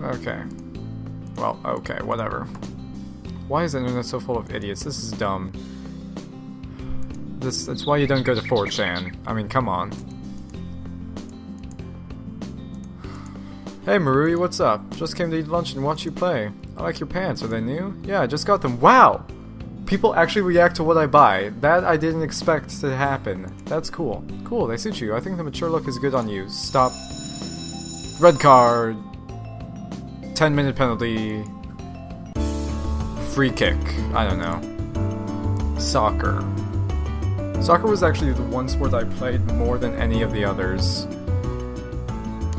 Okay. Well, okay, whatever. Why is the internet so full of idiots? This is dumb. That's why you don't go to 4chan. I mean, come on. Hey Marui, what's up? Just came to eat lunch and watch you play. I like your pants, are they new? Yeah, I just got them. Wow! People actually react to what I buy. That I didn't expect to happen. That's cool. Cool, they suit you. I think the mature look is good on you. Stop. Red card. 10-minute penalty. Free kick. I don't know. Soccer. Soccer was actually the one sport I played more than any of the others.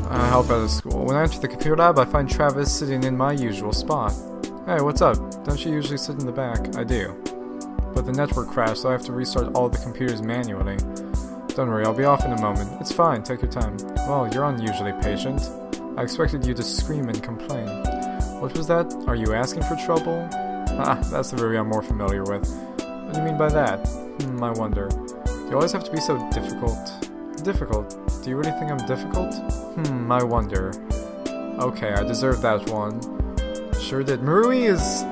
I help out of school. When I enter the computer lab, I find Travis sitting in my usual spot. Hey, what's up? Don't you usually sit in the back? I do. But the network crashed, so I have to restart all the computers manually. Don't worry, I'll be off in a moment. It's fine, take your time. Well, you're unusually patient. I expected you to scream and complain. What was that? Are you asking for trouble? Ah, that's the Ruby I'm more familiar with. What do you mean by that? I wonder. Do you always have to be so difficult? Difficult? Do you really think I'm difficult? I wonder. Okay, I deserve that one. Sure did. Marui is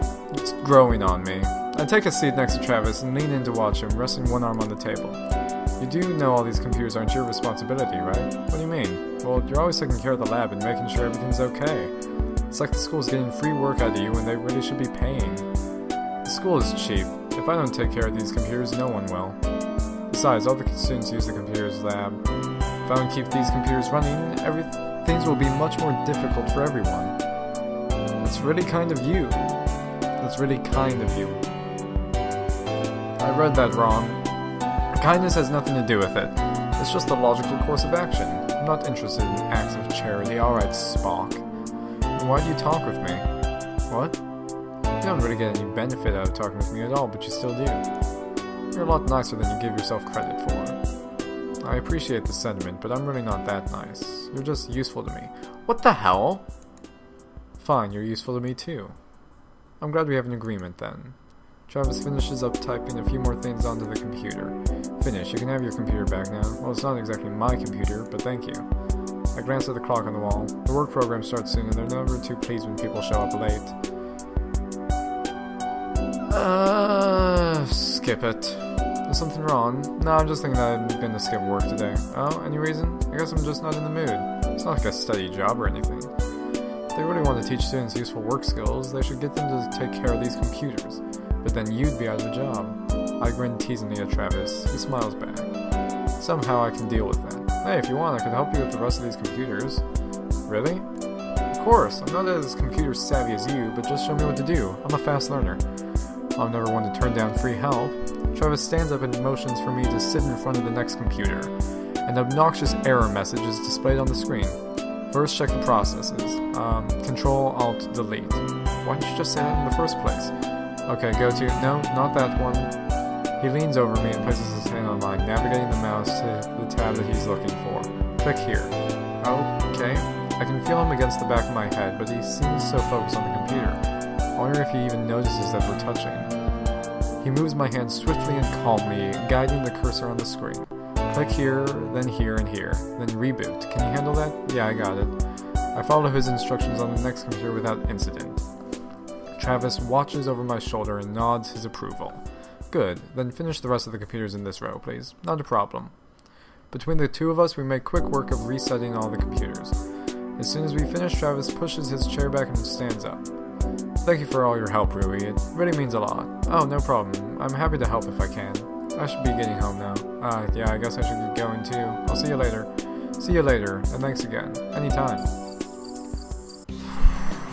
growing on me. I take a seat next to Travis and lean in to watch him, resting one arm on the table. You do know all these computers aren't your responsibility, right? What do you mean? Well, you're always taking care of the lab and making sure everything's okay. It's like the school's getting free work out of you when they really should be paying. The school is cheap. If I don't take care of these computers, no one will. Besides, all the students use the computers lab. If I don't keep these computers running, things will be much more difficult for everyone. That's really kind of you. That's really kind of you. I read that wrong. Kindness has nothing to do with it. It's just a logical course of action. I'm not interested in acts of charity. Alright, Spock. Then why do you talk with me? What? You don't really get any benefit out of talking with me at all, but you still do. You're a lot nicer than you give yourself credit for. I appreciate the sentiment, but I'm really not that nice. You're just useful to me. What the hell? Fine, you're useful to me too. I'm glad we have an agreement then. Travis finishes up typing a few more things onto the computer. Finish, you can have your computer back now. Well, it's not exactly my computer, but thank you. I glance at the clock on the wall. The work program starts soon, and they're never too pleased when people show up late. Skip it. Is something wrong? No, I'm just thinking that I'm gonna skip work today. Oh, any reason? I guess I'm just not in the mood. It's not like a steady job or anything. If they really want to teach students useful work skills, they should get them to take care of these computers. But then you'd be out of a job. I grin teasingly at Travis. He smiles back. Somehow I can deal with that. Hey, if you want, I could help you with the rest of these computers. Really? Of course, I'm not as computer savvy as you, but just show me what to do. I'm a fast learner. I'm never one to turn down free help. Travis stands up and motions for me to sit in front of the next computer. An obnoxious error message is displayed on the screen. First, check the processes. Control-Alt-Delete. Why didn't you just say that in the first place? Okay, go to... No, not that one. He leans over me and places his hand on mine, navigating the mouse to the tab that he's looking for. Click here. Okay. I can feel him against the back of my head, but he seems so focused on the computer. I wonder if he even notices that we're touching. He moves my hand swiftly and calmly, guiding the cursor on the screen. Click here, then here and here, then reboot. Can you handle that? Yeah, I got it. I follow his instructions on the next computer without incident. Travis watches over my shoulder and nods his approval. Good, then finish the rest of the computers in this row, please. Not a problem. Between the two of us, we make quick work of resetting all the computers. As soon as we finish, Travis pushes his chair back and stands up. Thank you for all your help, Rui. It really means a lot. Oh, no problem. I'm happy to help if I can. I should be getting home now. Yeah, I guess I should get going too. I'll see you later. See you later, and thanks again. Anytime.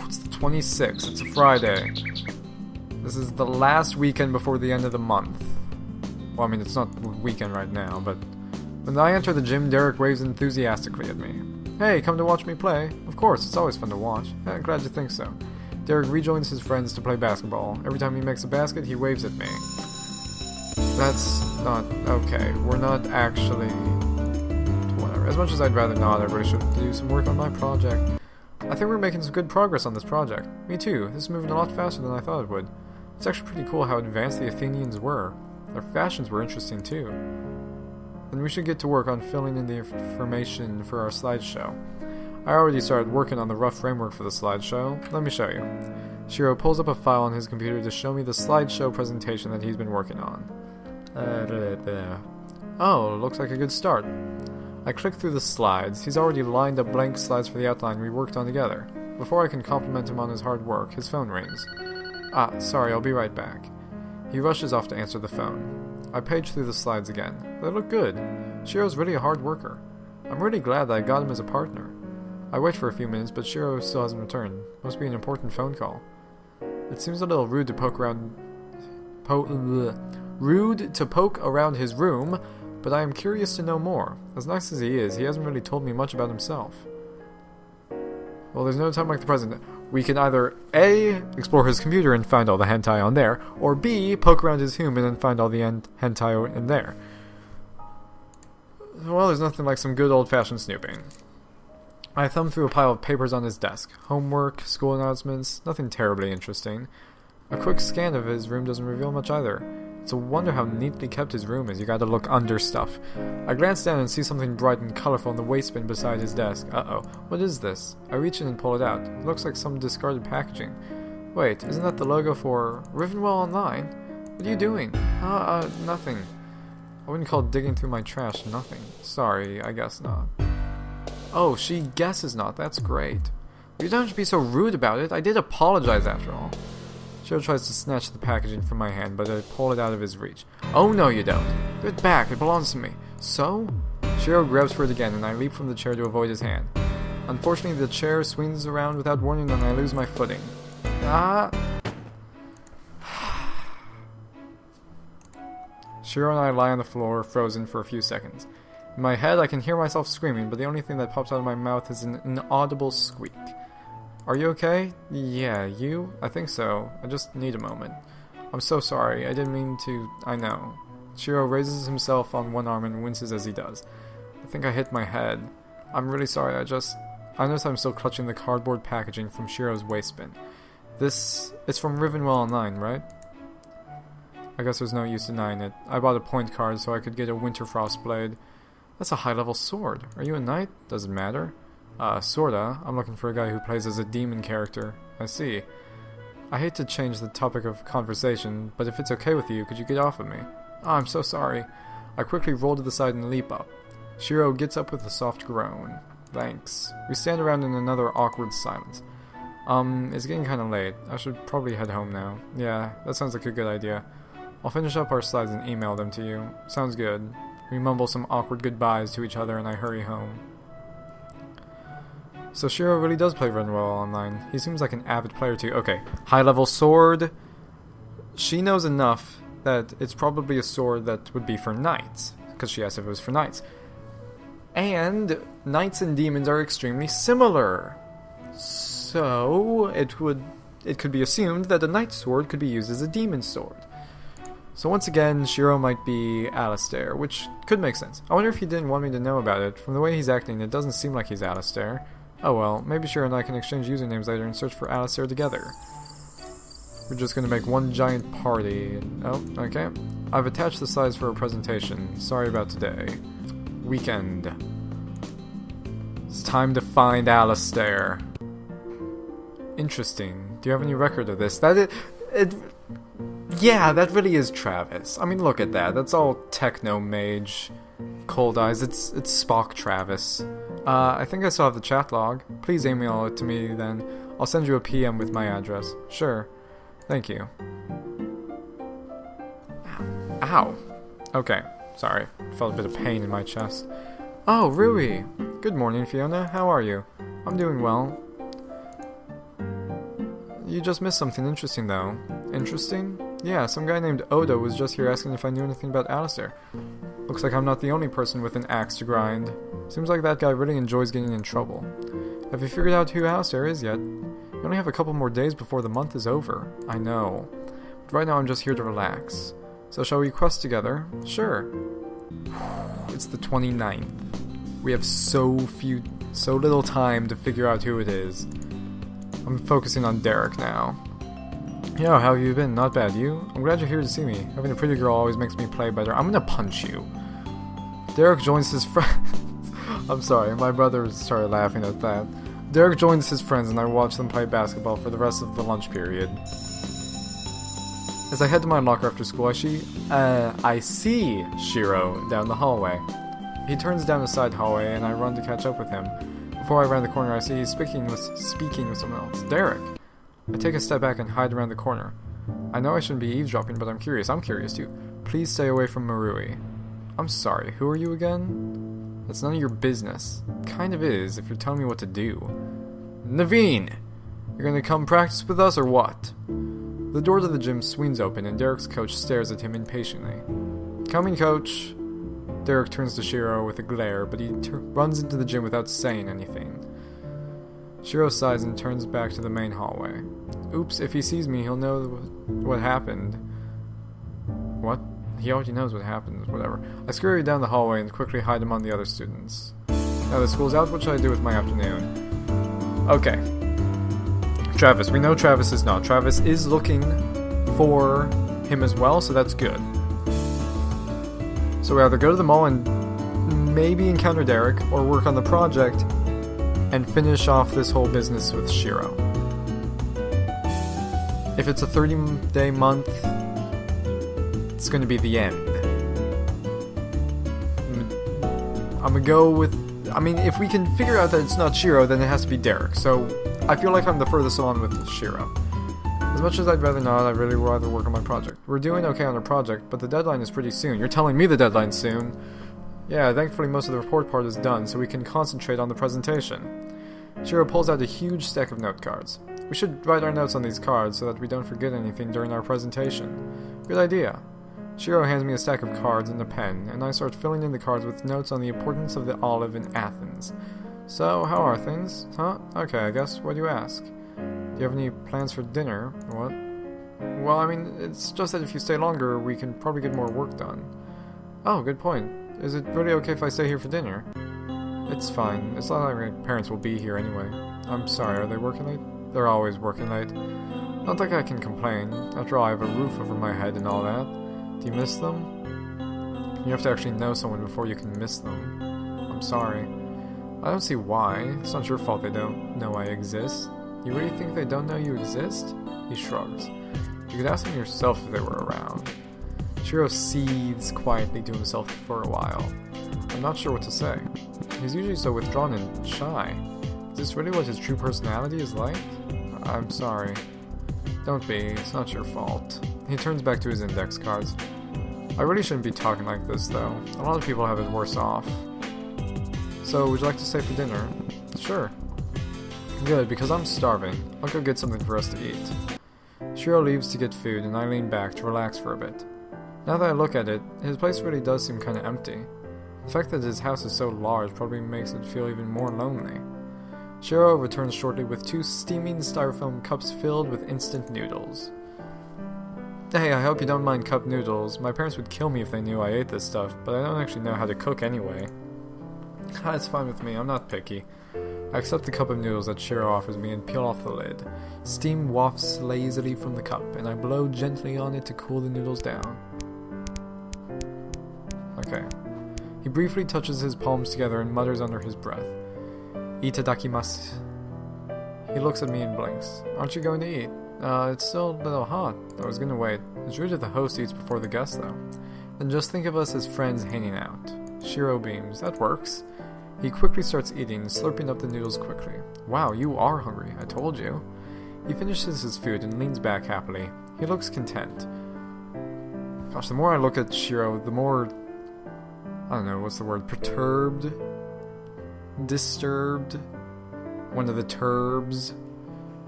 It's the 26th. It's a Friday. This is the last weekend before the end of the month. Well, I mean, it's not weekend right now, but... When I enter the gym, Derek waves enthusiastically at me. Hey, come to watch me play. Of course, it's always fun to watch. Glad you think so. Derek rejoins his friends to play basketball. Every time he makes a basket, he waves at me. That's not okay. We're not actually... Whatever. As much as I'd rather not, I really should do some work on my project. I think we're making some good progress on this project. Me too. This is moving a lot faster than I thought it would. It's actually pretty cool how advanced the Athenians were. Their fashions were interesting too. And we should get to work on filling in the information for our slideshow. I already started working on the rough framework for the slideshow. Let me show you. Shiro pulls up a file on his computer to show me the slideshow presentation that he's been working on. Oh, looks like a good start. I click through the slides. He's already lined up blank slides for the outline we worked on together. Before I can compliment him on his hard work, his phone rings. Ah, sorry, I'll be right back. He rushes off to answer the phone. I page through the slides again. They look good. Shiro's really a hard worker. I'm really glad that I got him as a partner. I wait for a few minutes, but Shiro still hasn't returned. Must be an important phone call. It seems a little rude to poke around his room, but I am curious to know more. As nice as he is, he hasn't really told me much about himself. Well, there's no time like the present. We can either A, explore his computer and find all the hentai on there, or B, poke around his human and find all the hentai in there. Well, there's nothing like some good old-fashioned snooping. I thumb through a pile of papers on his desk. Homework, school announcements, nothing terribly interesting. A quick scan of his room doesn't reveal much either. It's a wonder how neatly kept his room is. You gotta look under stuff. I glance down and see something bright and colorful in the waste bin beside his desk. Uh-oh. What is this? I reach in and pull it out. It looks like some discarded packaging. Wait, isn't that the logo for Rivenwell Online? What are you doing? Nothing. I wouldn't call digging through my trash nothing. Sorry, I guess not. Oh, she guesses not. That's great. You don't have to be so rude about it. I did apologize after all. Shiro tries to snatch the packaging from my hand, but I pull it out of his reach. Oh no, you don't. Give it back. It belongs to me. So? Shiro grabs for it again, and I leap from the chair to avoid his hand. Unfortunately, the chair swings around without warning, and I lose my footing. Shiro and I lie on the floor, frozen for a few seconds. In my head, I can hear myself screaming, but the only thing that pops out of my mouth is an inaudible squeak. Are you okay? Yeah, you? I think so. I just need a moment. I'm so sorry. I didn't mean to... I know. Shiro raises himself on one arm and winces as he does. I think I hit my head. I'm really sorry. I notice I'm still clutching the cardboard packaging from Shiro's waste bin. It's from Rivenwell Online, right? I guess there's no use denying it. I bought a point card so I could get a Winterfrost blade. That's a high-level sword. Are you a knight? Does it matter? Sorta. I'm looking for a guy who plays as a demon character. I see. I hate to change the topic of conversation, but if it's okay with you, could you get off of me? Oh, I'm so sorry. I quickly roll to the side and leap up. Shiro gets up with a soft groan. Thanks. We stand around in another awkward silence. It's getting kinda late. I should probably head home now. Yeah, that sounds like a good idea. I'll finish up our slides and email them to you. Sounds good. We mumble some awkward goodbyes to each other and I hurry home. So Shiro really does play Rivenwell Online. He seems like an avid player too. Okay, high-level sword. She knows enough that it's probably a sword that would be for knights, because she asked if it was for knights. And knights and demons are extremely similar. So it could be assumed that a knight's sword could be used as a demon's sword. So once again, Shiro might be Alistair, which could make sense. I wonder if he didn't want me to know about it. From the way he's acting, it doesn't seem like he's Alistair. Oh well, maybe Shiro and I can exchange usernames later and search for Alistair together. We're just gonna make one giant party. Oh, okay. I've attached the slides for a presentation. Sorry about today. Weekend. It's time to find Alistair. Interesting. Do you have any record of this? Yeah, that really is Travis. I mean, look at that. That's all techno mage. Cold eyes. It's Spock Travis. I think I still have the chat log. Please email it to me then. I'll send you a PM with my address. Sure. Thank you. Ow. Okay. Sorry. Felt a bit of pain in my chest. Oh, Rui. Good morning, Fiona. How are you? I'm doing well. You just missed something interesting, though. Interesting? Yeah, some guy named Odo was just here asking if I knew anything about Alistair. Looks like I'm not the only person with an axe to grind. Seems like that guy really enjoys getting in trouble. Have you figured out who Alistair is yet? You only have a couple more days before the month is over. I know. But right now I'm just here to relax. So shall we quest together? Sure. It's the 29th. We have so little time to figure out who it is. I'm focusing on Derek now. Yo, how have you been? Not bad, you? I'm glad you're here to see me. Having a pretty girl always makes me play better. I'm gonna punch you. Derek joins his friends. I'm sorry, my brother started laughing at that. Derek joins his friends and I watch them play basketball for the rest of the lunch period. As I head to my locker after school, I see Shiro down the hallway. He turns down a side hallway and I run to catch up with him. Before I round the corner, I see he's speaking with someone else. Derek! I take a step back and hide around the corner. I know I shouldn't be eavesdropping, but I'm curious. I'm curious too. Please stay away from Marui. I'm sorry, who are you again? That's none of your business. Kind of is, if you're telling me what to do. Naveen! You're gonna come practice with us or what? The door to the gym swings open and Derek's coach stares at him impatiently. Coming, coach! Derek turns to Shiro with a glare, but he runs into the gym without saying anything. Shiro sighs and turns back to the main hallway. Oops, if he sees me, he'll know what happened. What? He already knows what happened, whatever. I scurry down the hallway and quickly hide among the other students. Now that school's out, what should I do with my afternoon? Okay. Travis. We know Travis is not. Travis is looking for him as well, so that's good. So we either go to the mall and maybe encounter Derek, or work on the project and finish off this whole business with Shiro. If it's a 30-day month, it's going to be the end. I'm going to go with... I mean, if we can figure out that it's not Shiro, then it has to be Derek. So, I feel like I'm the furthest along with Shiro. As much as I'd rather not, I'd really rather work on my project. We're doing okay on our project, but the deadline is pretty soon. You're telling me the deadline's soon? Yeah, thankfully most of the report part is done, so we can concentrate on the presentation. Shiro pulls out a huge stack of note cards. We should write our notes on these cards so that we don't forget anything during our presentation. Good idea. Shiro hands me a stack of cards and a pen, and I start filling in the cards with notes on the importance of the olive in Athens. So, how are things? Huh? Okay, I guess. What do you ask? Do you have any plans for dinner? What? Well, I mean, it's just that if you stay longer, we can probably get more work done. Oh, good point. Is it really okay if I stay here for dinner? It's fine. It's not like my parents will be here anyway. I'm sorry, are they working late? They're always working late. I don't think I can complain. After all, I have a roof over my head and all that. Do you miss them? You have to actually know someone before you can miss them. I'm sorry. I don't see why. It's not your fault they don't know I exist. You really think they don't know you exist? He shrugs. You could ask them yourself if they were around. Shiro seethes quietly to himself for a while. I'm not sure what to say. He's usually so withdrawn and shy. Is this really what his true personality is like? I'm sorry. Don't be. It's not your fault. He turns back to his index cards. I really shouldn't be talking like this, though. A lot of people have it worse off. So, would you like to stay for dinner? Sure. Good, because I'm starving. I'll go get something for us to eat. Shiro leaves to get food, and I lean back to relax for a bit. Now that I look at it, his place really does seem kinda empty. The fact that his house is so large probably makes it feel even more lonely. Shiro returns shortly with 2 steaming styrofoam cups filled with instant noodles. Hey, I hope you don't mind cup noodles. My parents would kill me if they knew I ate this stuff, but I don't actually know how to cook anyway. It's fine with me, I'm not picky. I accept the cup of noodles that Shiro offers me and peel off the lid. Steam wafts lazily from the cup, and I blow gently on it to cool the noodles down. Okay. He briefly touches his palms together and mutters under his breath. Itadakimasu. He looks at me and blinks. Aren't you going to eat? It's still a little hot. I was gonna wait. It's rude if the host eats before the guest, though. Then just think of us as friends hanging out. Shiro beams. That works. He quickly starts eating, slurping up the noodles quickly. Wow, you are hungry. I told you. He finishes his food and leans back happily. He looks content. Gosh, the more I look at Shiro, the more... I don't know, what's the word? Perturbed? Disturbed? One of the turbs?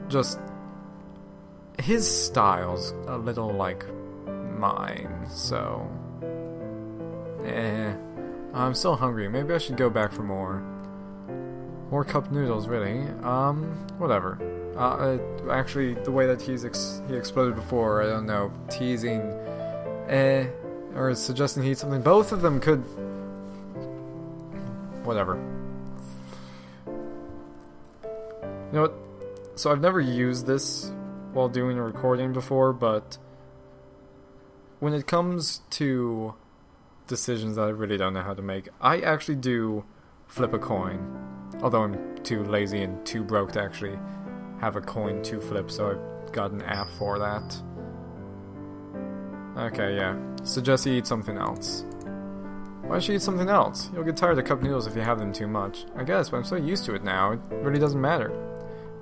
Just... his style's a little like mine, so... I'm still hungry. Maybe I should go back for more. More cup noodles, really. Whatever. Actually, the way that he exploded before, I don't know, teasing, or suggesting he eat something. Both of them could... Whatever. You know what? So I've never used this while doing a recording before, but when it comes to decisions that I really don't know how to make, I actually do flip a coin. Although I'm too lazy and too broke to actually have a coin to flip, so I've got an app for that. Okay, yeah. Suggest you eat something else. Why should you eat something else? You'll get tired of cup noodles if you have them too much. I guess, but I'm so used to it now, it really doesn't matter.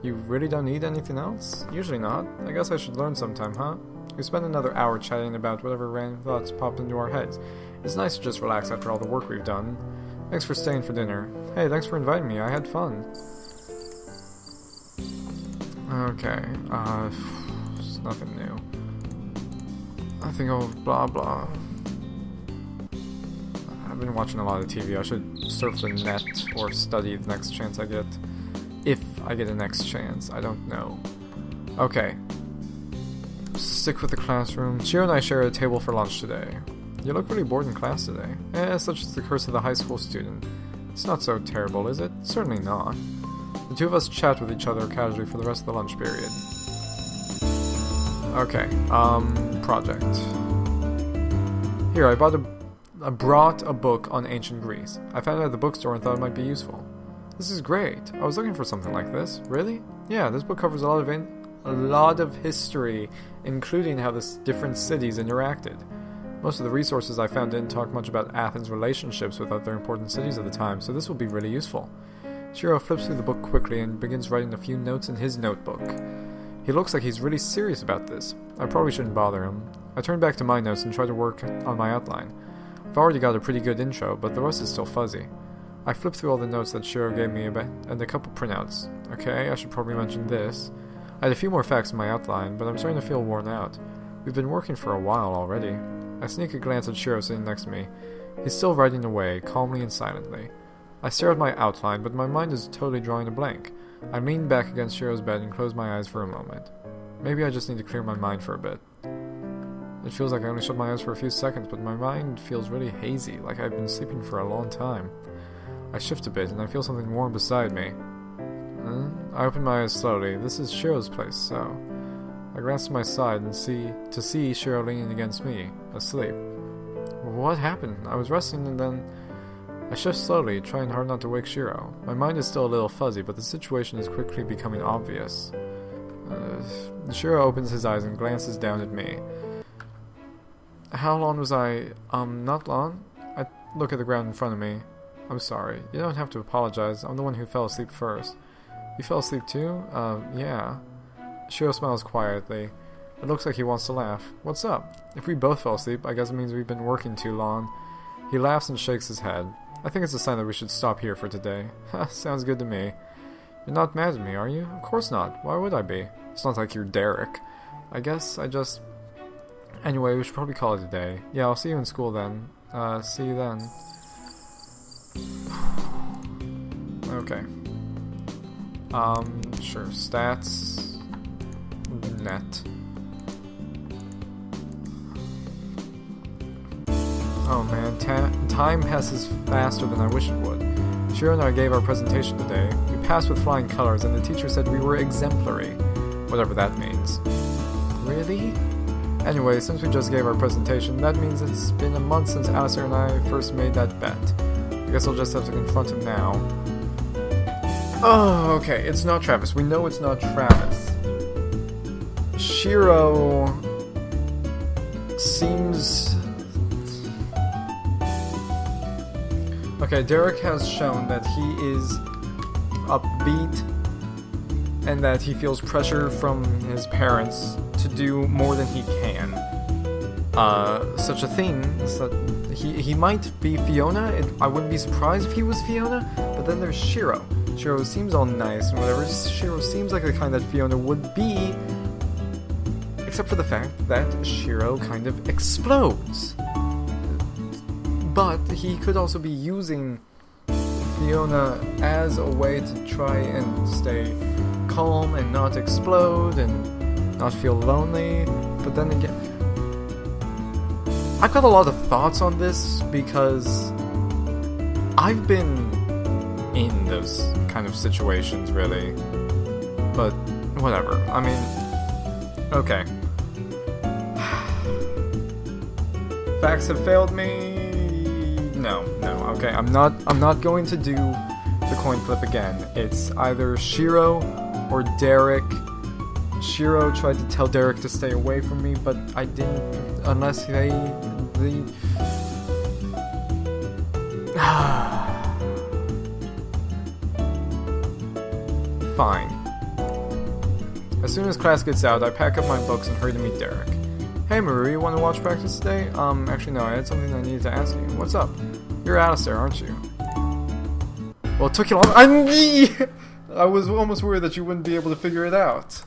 You really don't eat anything else? Usually not. I guess I should learn sometime, huh? We spent another hour chatting about whatever random thoughts popped into our heads. It's nice to just relax after all the work we've done. Thanks for staying for dinner. Hey, thanks for inviting me. I had fun. Okay, it's nothing new. I think I'll blah blah. I've been watching a lot of TV. I should surf the net or study the next chance I get. If I get a next chance, I don't know. Okay. Stick with the classroom. Shiro and I share a table for lunch today. You look really bored in class today. Such is the curse of the high school student. It's not so terrible, is it? Certainly not. The two of us chat with each other casually for the rest of the lunch period. Okay, project. Here, I brought a book on ancient Greece. I found it at the bookstore and thought it might be useful. This is great. I was looking for something like this. Really? Yeah, this book covers a lot of history, including how the different cities interacted. Most of the resources I found didn't talk much about Athens' relationships with other important cities of the time, so this will be really useful. Shiro flips through the book quickly and begins writing a few notes in his notebook. He looks like he's really serious about this. I probably shouldn't bother him. I turn back to my notes and try to work on my outline. I've already got a pretty good intro, but the rest is still fuzzy. I flip through all the notes that Shiro gave me and a couple printouts. Okay, I should probably mention this. I had a few more facts in my outline, but I'm starting to feel worn out. We've been working for a while already. I sneak a glance at Shiro sitting next to me. He's still writing away, calmly and silently. I stare at my outline, but my mind is totally drawing a blank. I lean back against Shiro's bed and close my eyes for a moment. Maybe I just need to clear my mind for a bit. It feels like I only shut my eyes for a few seconds, but my mind feels really hazy, like I've been sleeping for a long time. I shift a bit, and I feel something warm beside me. I open my eyes slowly. This is Shiro's place, so... I glance to my side and see Shiro leaning against me, asleep. What happened? I was resting and then... I shift slowly, trying hard not to wake Shiro. My mind is still a little fuzzy, but the situation is quickly becoming obvious. Shiro opens his eyes and glances down at me. How long was I... not long? I look at the ground in front of me. I'm sorry. You don't have to apologize. I'm the one who fell asleep first. You fell asleep too? Yeah. Shiro smiles quietly. It looks like he wants to laugh. What's up? If we both fell asleep, I guess it means we've been working too long. He laughs and shakes his head. I think it's a sign that we should stop here for today. Ha, sounds good to me. You're not mad at me, are you? Of course not. Why would I be? It's not like you're Derek. I guess I just... Anyway, we should probably call it a day. Yeah, I'll see you in school then. See you then. Okay. Sure. Stats... Net. Oh man, time passes faster than I wish it would. Shiro and I gave our presentation today. We passed with flying colors and the teacher said we were exemplary. Whatever that means. Really? Anyway, since we just gave our presentation, that means it's been a month since Alistair and I first made that bet. I guess I'll just have to confront him now. Oh, okay, it's not Travis. We know it's not Travis. Shiro seems... Okay, Derek has shown that he is upbeat and that he feels pressure from his parents to do more than he can. Such a thing is that he might be Fiona. I wouldn't be surprised if he was Fiona, but then there's Shiro. Shiro seems all nice and whatever. Shiro seems like the kind that Fiona would be, except for the fact that Shiro kind of explodes. But he could also be using Fiona as a way to try and stay calm and not explode and not feel lonely. But then again, I've got a lot of thoughts on this because I've been in those kind of situations, really. But whatever. I mean, okay. Facts have failed me. No, Okay, I'm not going to do the coin flip again. It's either Shiro or Derek. Shiro tried to tell Derek to stay away from me, but I didn't, unless they... Fine. As soon as class gets out, I pack up my books and hurry to meet Derek. Hey Marie, you want to watch practice today? Actually no, I had something I needed to ask you. What's up? You're Alistair, aren't you? Well, it took you long. I was almost worried that you wouldn't be able to figure it out.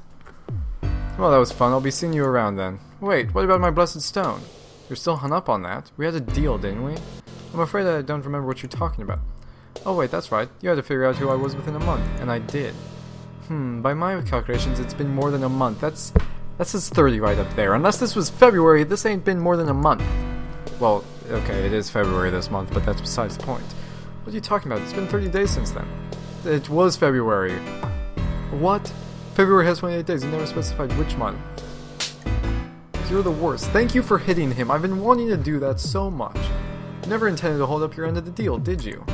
Well, that was fun. I'll be seeing you around then. Wait, what about my blessed stone? You're still hung up on that? We had a deal, didn't we? I'm afraid I don't remember what you're talking about. Oh wait, that's right. You had to figure out who I was within a month, and I did. By my calculations, it's been more than a month. That's his 30 right up there. Unless this was February, this ain't been more than a month. Well, okay, it is February this month, but that's besides the point. What are you talking about? It's been 30 days since then. It was February. What? February has 28 days. You never specified which month. You're the worst. Thank you for hitting him. I've been wanting to do that so much. You never intended to hold up your end of the deal, did you?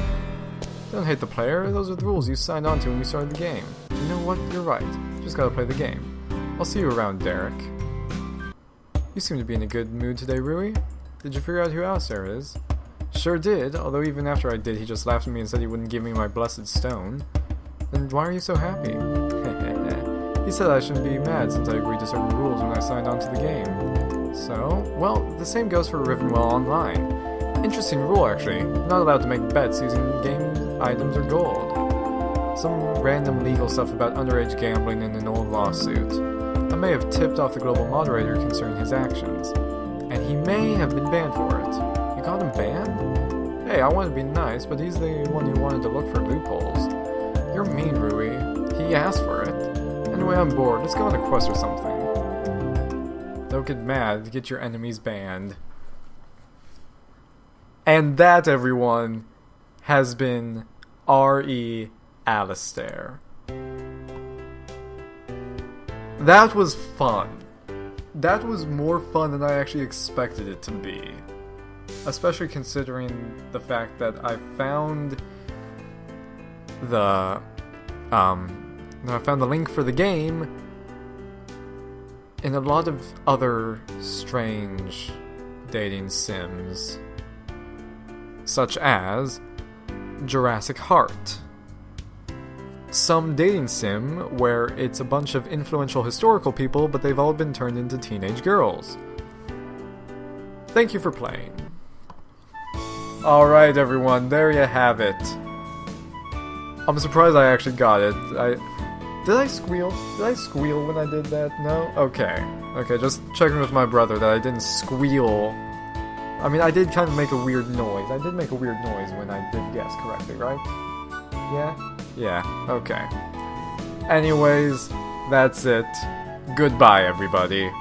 Don't hate the player. Those are the rules you signed on to when you started the game. You know what? You're right. Just gotta play the game. I'll see you around, Derek. You seem to be in a good mood today, Rui. Did you figure out who Alistair is? Sure did, although even after I did, he just laughed at me and said he wouldn't give me my blessed stone. Then why are you so happy? He said I shouldn't be mad since I agreed to certain rules when I signed on to the game. So, well, the same goes for Rivenwell Online. Interesting rule, actually. You're not allowed to make bets using game items or gold. Some random legal stuff about underage gambling in an old lawsuit. I may have tipped off the global moderator concerning his actions, and he may have been banned for it. You got him banned? Hey, I want to be nice, but he's the one who wanted to look for loopholes. You're mean, Rui. He asked for it. Anyway, I'm bored. Let's go on a quest or something. Don't get mad. Get your enemies banned. And that, everyone, has been R.E. Alistair. That was fun. That was more fun than I actually expected it to be. Especially considering the fact that I found the link for the game in a lot of other strange dating sims, such as Jurassic Heart. Some dating sim where it's a bunch of influential historical people, but they've all been turned into teenage girls. Thank you for playing. Alright everyone, there you have it. I'm surprised I actually got it. Did I squeal? Did I squeal when I did that? No? Okay. Okay, just checking with my brother that I didn't squeal. I mean, I did kind of make a weird noise. I did make a weird noise when I did guess correctly, right? Yeah? Yeah, okay. Anyways, that's it. Goodbye, everybody.